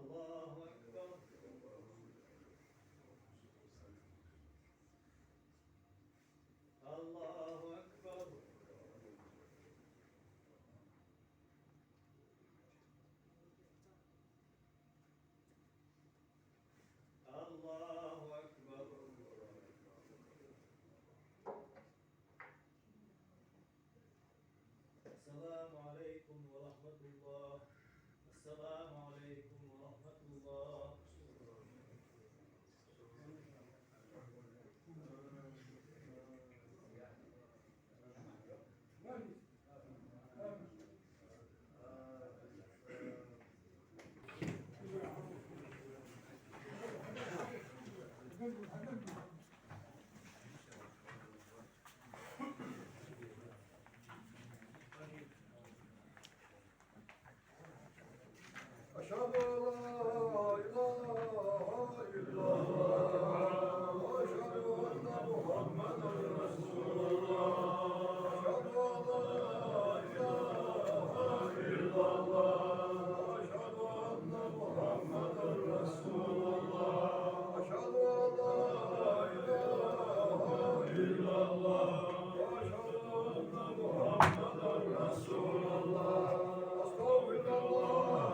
الله أكبر. الله أكبر. الله أكبر. السلام عليكم ورحمة الله. السلام عليكم ورحمة الله. أشهد أن لا إله إلا الله وأشهد أن محمدا رسول الله. أشهد أن لا إله إلا الله وأشهد أن محمدا رسول الله. أشهد أن لا إله إلا الله وأشهد أن محمدا رسول الله. أستغفر الله.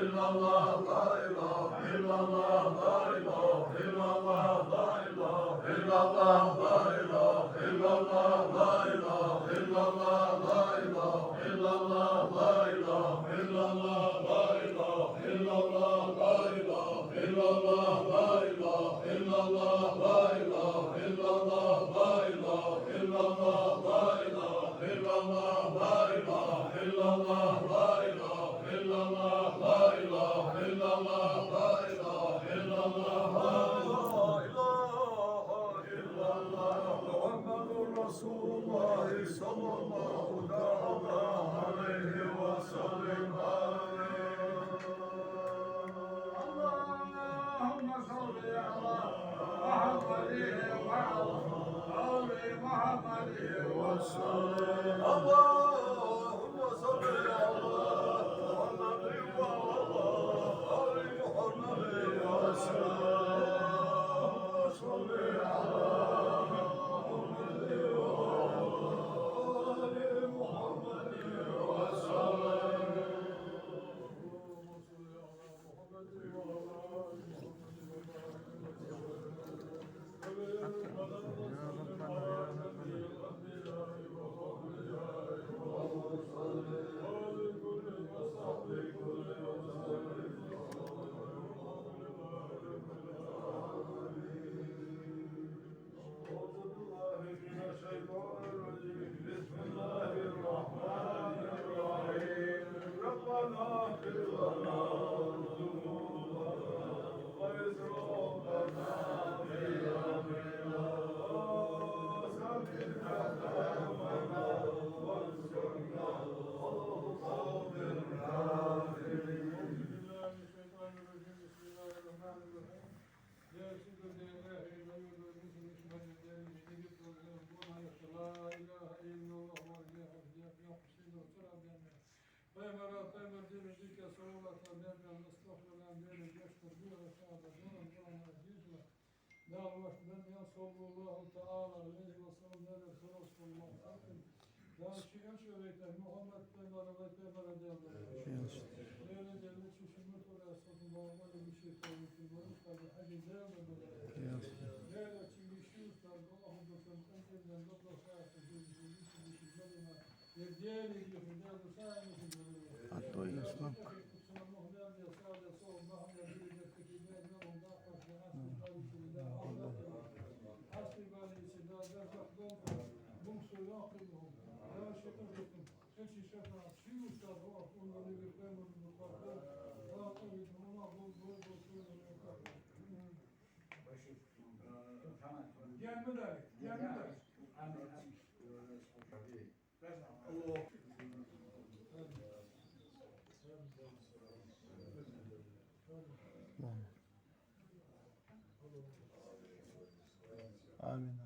illallah, la ilahe illallah, la ilahe illallah, la ilahe illallah, la ilahe illallah, la ilahe illallah, la ilahe illallah, la ilahe illallah, la ilahe illallah, la ilahe illallah, la ilahe illallah, la ilahe illallah, la ilahe illallah, la ilahe illallah, la ilahe illallah, la ilahe illallah, la ilahe illallah, la ilahe illallah, la ilahe illallah, Muhammedur Resulullah sallallahu ta'ala aleyhi ve sellem. اللهم صل على محمد وعلى آل محمد وسلم اللهم صل على محمد وعلى آل محمد وسلم صل على محمد وعلى آل محمد بسم الله الرحمن الرحيم ربنا اغفر لنا ذنوبنا وإسرافنا في أمرنا وثبت أقدامنا وانصرنا على القوم الكافرين. صلى الله تعالى عليه وسلم على رسول الله لا شيء شريك محمد بن رضي الله عنه لأن جل شمت ولا صلى الله عليه وسلم في الملك بحج زاد لا شيء شوف الله بسم أنت من الله صاحب في الجنة يدير يخدم صاحب في الجنة أطوي اسمه آمين.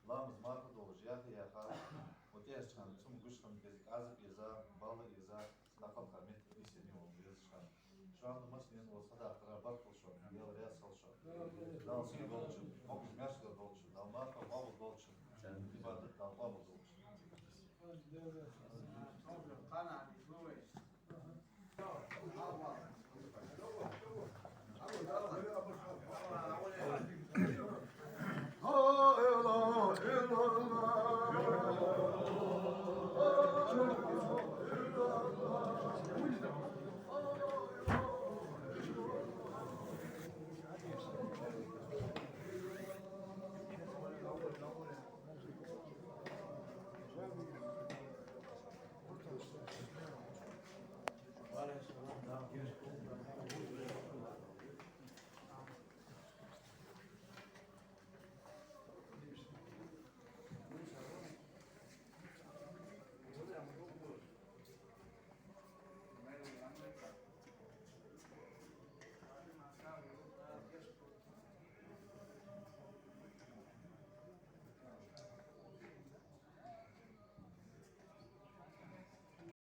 Lamız marka doluş, yakı yaka, o diğer çıkan tüm güç kan gezik azıp yeza, bağlı yeza, nakal kamet iseni oldu yazışkan. Şu anda maç olsa da aktar bak olsun. Ya oraya salça. Ya, Dans gibi olacak.